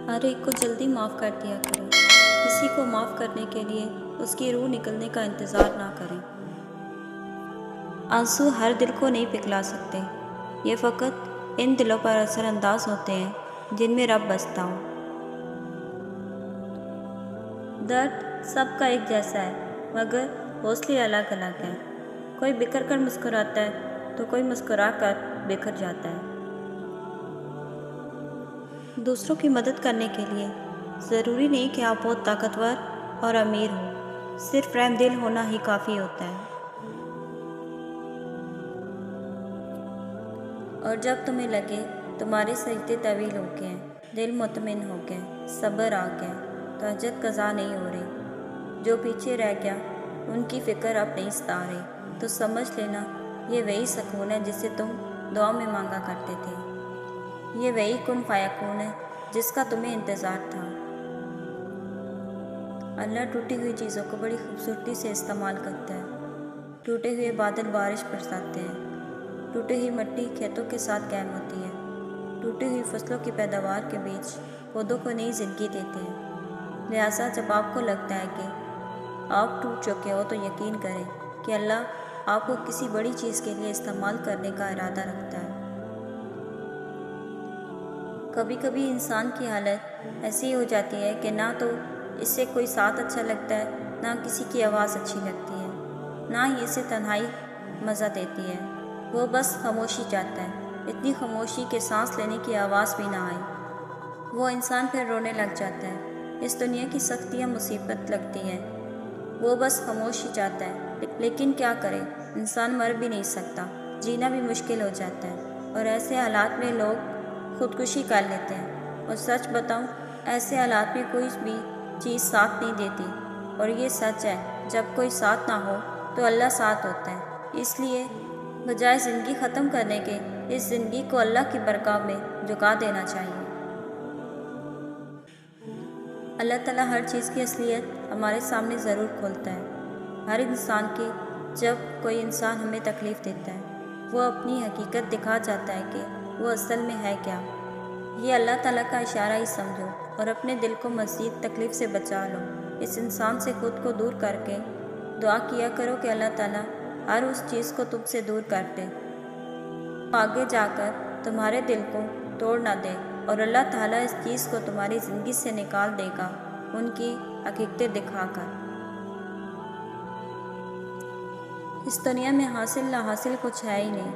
ہر ایک کو جلدی معاف کر دیا کرو۔ کسی کو معاف کرنے کے لیے اس کی روح نکلنے کا انتظار نہ کریں۔ آنسو ہر دل کو نہیں پگھلا سکتے، یہ فقط ان دلوں پر اثر انداز ہوتے ہیں جن میں رب بستا ہو۔ درد سب کا ایک جیسا ہے، مگر حوصلے الگ الگ ہیں۔ کوئی بکھر کر مسکراتا ہے تو کوئی مسکرا کر بکھر جاتا ہے۔ دوسروں کی مدد کرنے کے لیے ضروری نہیں کہ آپ بہت طاقتور اور امیر ہوں، صرف رحم دل ہونا ہی کافی ہوتا ہے۔ اور جب تمہیں لگے تمہارے سجدے طویل ہو گئے ہیں، دل مطمئن ہو گئے، صبر آ گیا، تہجد قضا نہیں ہو رہی، جو پیچھے رہ گیا ان کی فکر اب نہیں ستا رہی، تو سمجھ لینا یہ وہی سکون ہے جسے تم دعا میں مانگا کرتے تھے، یہ وہی کن فیکون ہے جس کا تمہیں انتظار تھا۔ اللہ ٹوٹی ہوئی چیزوں کو بڑی خوبصورتی سے استعمال کرتا ہے۔ ٹوٹے ہوئے بادل بارش برساتے ہیں، ٹوٹی ہوئی مٹی کھیتوں کے ساتھ قائم ہوتی ہے، ٹوٹی ہوئی فصلوں کی پیداوار کے بیچ پودوں کو نئی زندگی دیتے ہیں۔ لہٰذا جب آپ کو لگتا ہے کہ آپ ٹوٹ چکے ہو تو یقین کریں کہ اللہ آپ کو کسی بڑی چیز کے لیے استعمال کرنے کا ارادہ رکھتا ہے۔ کبھی کبھی انسان کی حالت ایسی ہو جاتی ہے کہ نہ تو اس سے کوئی ساتھ اچھا لگتا ہے، نہ کسی کی آواز اچھی لگتی ہے، نہ ہی اسے تنہائی مزہ دیتی ہے۔ وہ بس خاموشی چاہتا ہے، اتنی خاموشی کہ سانس لینے کی آواز بھی نہ آئے۔ وہ انسان پھر رونے لگ جاتا ہے۔ اس دنیا کی سختیاں مصیبت لگتی ہیں، وہ بس خاموشی چاہتا ہے، لیکن کیا کرے، انسان مر بھی نہیں سکتا، جینا بھی مشکل ہو جاتا ہے، اور ایسے حالات میں لوگ خودکشی کر لیتے ہیں۔ اور سچ بتاؤں، ایسے حالات میں کوئی بھی چیز ساتھ نہیں دیتی، اور یہ سچ ہے جب کوئی ساتھ نہ ہو تو اللہ ساتھ ہوتا ہے۔ اس لیے بجائے زندگی ختم کرنے کے اس زندگی کو اللہ کی بارگاہ میں جھکا دینا چاہیے۔ اللہ تعالیٰ ہر چیز کی اصلیت ہمارے سامنے ضرور کھولتا ہے۔ ہر انسان کی جب کوئی انسان ہمیں تکلیف دیتا ہے، وہ اپنی حقیقت دکھا جاتا ہے کہ وہ اصل میں ہے کیا۔ یہ اللہ تعالیٰ کا اشارہ ہی سمجھو، اور اپنے دل کو مزید تکلیف سے بچا لو۔ اس انسان سے خود کو دور کر کے دعا کیا کرو کہ اللہ تعالیٰ ہر اس چیز کو تم سے دور کر دے، آگے جا کر تمہارے دل کو توڑ نہ دے، اور اللہ تعالیٰ اس چیز کو تمہاری زندگی سے نکال دے گا ان کی حقیقتیں دکھا کر۔ اس دنیا میں حاصل نہ حاصل کچھ ہے ہی نہیں۔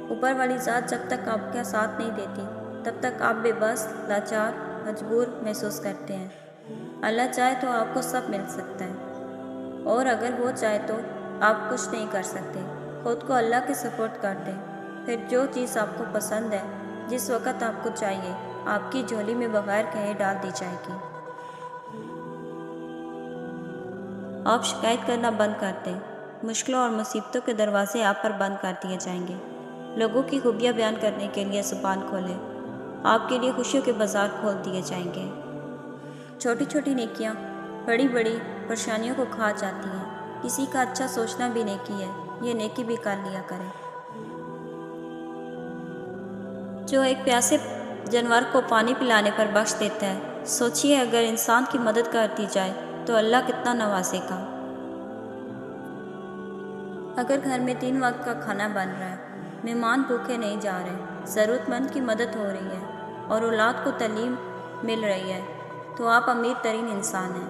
اوپر والی ذات جب تک آپ کا ساتھ نہیں دیتی تب تک آپ بے بس، لاچار، مجبور محسوس کرتے ہیں۔ اللہ چاہے تو آپ کو سب مل سکتا ہے، اور اگر وہ چاہے تو آپ کچھ نہیں کر سکتے۔ خود کو اللہ کے سپرد کر دیں، پھر جو چیز آپ کو پسند ہے، جس وقت آپ کو چاہیے، آپ کی جھولی میں بغیر کہے ڈال دی جائے گی۔ آپ شکایت کرنا بند کر دیں، مشکلوں اور مصیبتوں کے دروازے آپ پر بند کر دیے جائیں گے۔ لوگوں کی خوبیاں بیان کرنے کے لیے زبان کھولیں، آپ کے لیے خوشیوں کے بازار کھول دیے جائیں گے۔ چھوٹی چھوٹی نیکیاں بڑی بڑی پریشانیوں کو کھا جاتی ہیں۔ کسی کا اچھا سوچنا بھی نیکی ہے، یہ نیکی بھی کر لیا کریں۔ جو ایک پیاسے جانور کو پانی پلانے پر بخش دیتا ہے، سوچیے اگر انسان کی مدد کر دی جائے تو اللہ کتنا نوازے گا۔ اگر گھر میں 3 وقت کا کھانا بن رہا ہے، مہمان بھوکے نہیں جا رہے، ضرورت مند کی مدد ہو رہی ہے، اور اولاد کو تعلیم مل رہی ہے، تو آپ امیر ترین انسان ہیں۔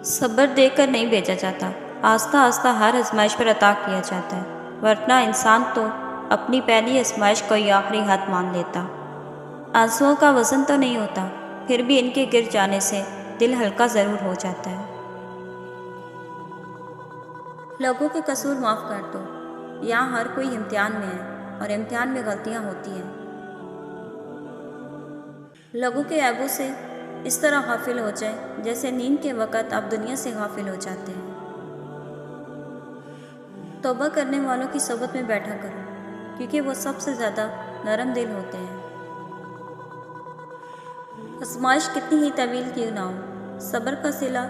صبر دے کر نہیں بھیجا جاتا، آہستہ آہستہ ہر آزمائش پر عطا کیا جاتا ہے، ورنہ انسان تو اپنی پہلی آزمائش کو ہی آخری حد مان لیتا۔ آنسوؤں کا وزن تو نہیں ہوتا، پھر بھی ان کے گر جانے سے دل ہلکا ضرور ہو جاتا ہے۔ لوگوں کے قصور معاف کر دو، یہاں ہر کوئی امتحان میں ہے، اور امتحان میں غلطیاں ہوتی ہیں۔ لوگوں کے عیبوں سے اس طرح غافل ہو جائے جیسے نیند کے وقت آپ دنیا سے غافل ہو جاتے ہیں۔ توبہ کرنے والوں کی صحبت میں بیٹھا کرو، کیونکہ وہ سب سے زیادہ نرم دل ہوتے ہیں۔ آزمائش کتنی ہی طویل کیوں نہ ہو، صبر کا صلہ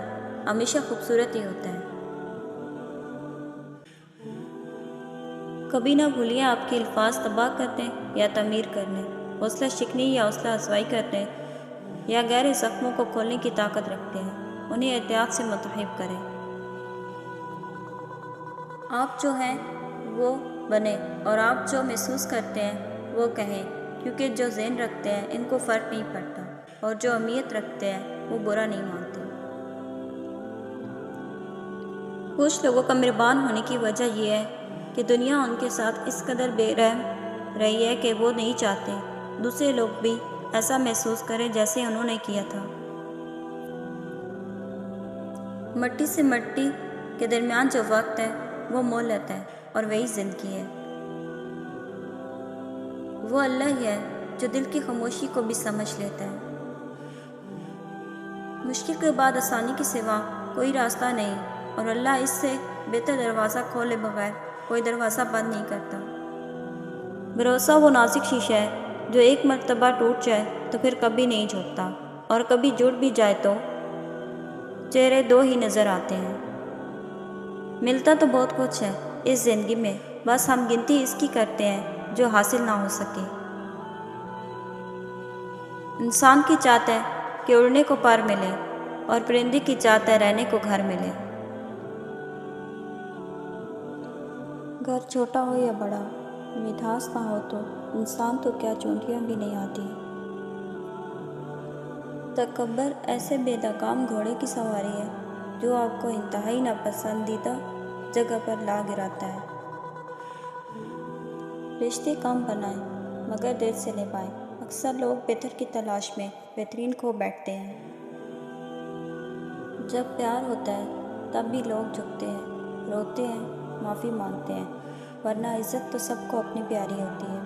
ہمیشہ خوبصورت ہی ہوتا ہے۔ کبھی نہ بھولیے آپ کے الفاظ تباہ کرنے یا تعمیر کرنے، حوصلہ شکنی یا حوصلہ افزائی کرنے یا گہرے زخموں کو کھولنے کی طاقت رکھتے ہیں، انہیں احتیاط سے منتخب کریں۔ آپ جو ہیں وہ بنیں اور آپ جو محسوس کرتے ہیں وہ کہیں، کیونکہ جو ذہن رکھتے ہیں ان کو فرق نہیں پڑتا، اور جو اہمیت رکھتے ہیں وہ برا نہیں مانتے۔ کچھ لوگوں کا مہربان ہونے کی وجہ یہ ہے کہ دنیا ان کے ساتھ اس قدر بے رحم رہی ہے کہ وہ نہیں چاہتے دوسرے لوگ بھی ایسا محسوس کریں جیسے انہوں نے کیا تھا۔ مٹی سے مٹی کے درمیان جو وقت ہے وہ مہلت ہے، اور وہی زندگی ہے۔ وہ اللہ ہی ہے جو دل کی خاموشی کو بھی سمجھ لیتا ہے۔ مشکل کے بعد آسانی کے سوا کوئی راستہ نہیں، اور اللہ اس سے بہتر دروازہ کھولے بغیر کوئی دروازہ بند نہیں کرتا۔ بھروسہ وہ نازک شیشہ ہے جو ایک مرتبہ ٹوٹ جائے تو پھر کبھی نہیں جھکتا، اور کبھی جڑ بھی جائے تو چہرے دو ہی نظر آتے ہیں۔ ملتا تو بہت کچھ ہے اس زندگی میں، بس ہم گنتی اس کی کرتے ہیں جو حاصل نہ ہو سکے۔ انسان کی چاہت ہے کہ اڑنے کو پر ملے، اور پرندے کی چاہت ہے رہنے کو گھر ملے۔ گھر چھوٹا ہو یا بڑا، مٹھاس نہ ہو تو انسان تو کیا چونٹیاں بھی نہیں آتی۔ تکبر ایسے بے لگام گھوڑے کی سواری ہے جو آپ کو انتہائی ناپسندیدہ جگہ پر لا گراتا ہے۔ رشتے کم بنائیں مگر دل سے نبھائیں۔ اکثر لوگ بہتر کی تلاش میں بہترین کھو بیٹھتے ہیں۔ جب پیار ہوتا ہے تب بھی لوگ جھکتے ہیں، روتے ہیں، معافی مانگتے ہیں، ورنہ عزت تو سب کو اپنی پیاری ہوتی ہے۔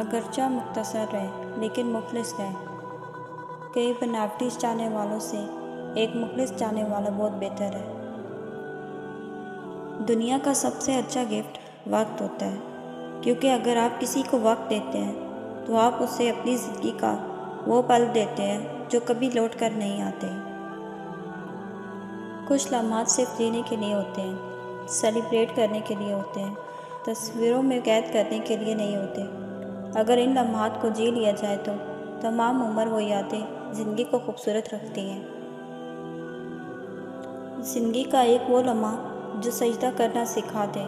اگرچہ مختصر رہے لیکن مخلص رہے۔ کئی بناوٹی چاہنے والوں سے ایک مخلص چاہنے والا بہت بہتر ہے۔ دنیا کا سب سے اچھا گفٹ وقت ہوتا ہے، کیونکہ اگر آپ کسی کو وقت دیتے ہیں تو آپ اسے اپنی زندگی کا وہ پل دیتے ہیں جو کبھی لوٹ کر نہیں آتے۔ کچھ لمحات صرف جینے کے لیے ہوتے ہیں، سیلیبریٹ کرنے کے لیے ہوتے ہیں، تصویروں میں قید کرنے کے لیے نہیں ہوتے۔ اگر ان لمحات کو جی لیا جائے تو تمام عمر وہ یادیں زندگی کو خوبصورت رکھتی ہیں۔ زندگی کا ایک وہ لمحہ جو سجدہ کرنا سکھا دے،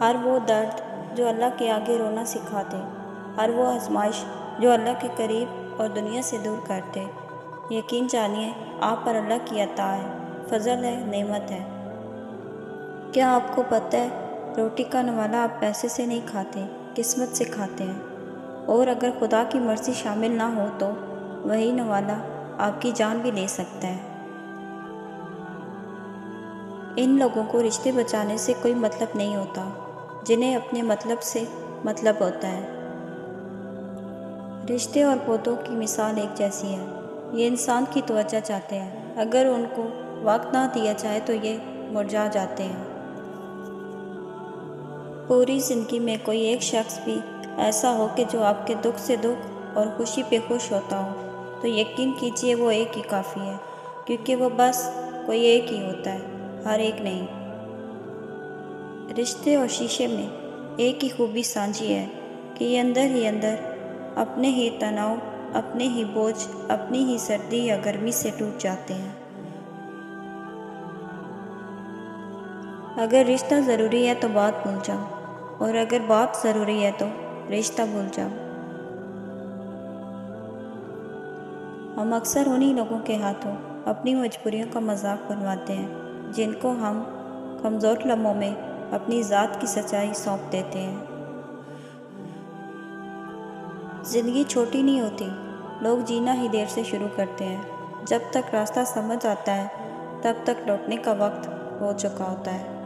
ہر وہ درد جو اللہ کے آگے رونا سکھا دے، ہر وہ آزمائش جو اللہ کے قریب اور دنیا سے دور کر دے۔ یقین جانیے آپ پر اللہ کی عطا ہے، فضل ہے، نعمت ہے۔ کیا آپ کو پتہ ہے روٹی کا نوالا آپ پیسے سے نہیں کھاتے، قسمت سے کھاتے ہیں، اور اگر خدا کی مرضی شامل نہ ہو تو وہی نوالا آپ کی جان بھی لے سکتا ہے۔ ان لوگوں کو رشتے بچانے سے کوئی مطلب نہیں ہوتا جنہیں اپنے مطلب سے مطلب ہوتا ہے۔ رشتے اور پودوں کی مثال ایک جیسی ہے، یہ انسان کی توجہ چاہتے ہیں، اگر ان کو وقت نہ دیا جائے تو یہ مرجھا جاتے ہیں۔ پوری زندگی میں کوئی ایک شخص بھی ایسا ہو کہ جو آپ کے دکھ سے دکھ اور خوشی پہ خوش ہوتا ہو تو یقین کیجئے وہ ایک ہی کافی ہے، کیونکہ وہ بس کوئی ایک ہی ہوتا ہے، ہر ایک نہیں۔ رشتے اور شیشے میں ایک ہی خوبی سانجھی ہے کہ یہ اندر ہی اندر اپنے ہی تناؤ، اپنے ہی بوجھ، اپنی ہی سردی یا گرمی سے ٹوٹ جاتے ہیں۔ اگر رشتہ ضروری ہے تو بات بھول جاؤ، اور اگر بات ضروری ہے تو رشتہ بھول جاؤ۔ ہم اکثر انہی لوگوں کے ہاتھوں اپنی مجبوریوں کا مذاق بنواتے ہیں جن کو ہم کمزور لمحوں میں اپنی ذات کی سچائی سونپ دیتے ہیں۔ زندگی چھوٹی نہیں ہوتی، لوگ جینا ہی دیر سے شروع کرتے ہیں۔ جب تک راستہ سمجھ آتا ہے تب تک لوٹنے کا وقت ہو چکا ہوتا ہے۔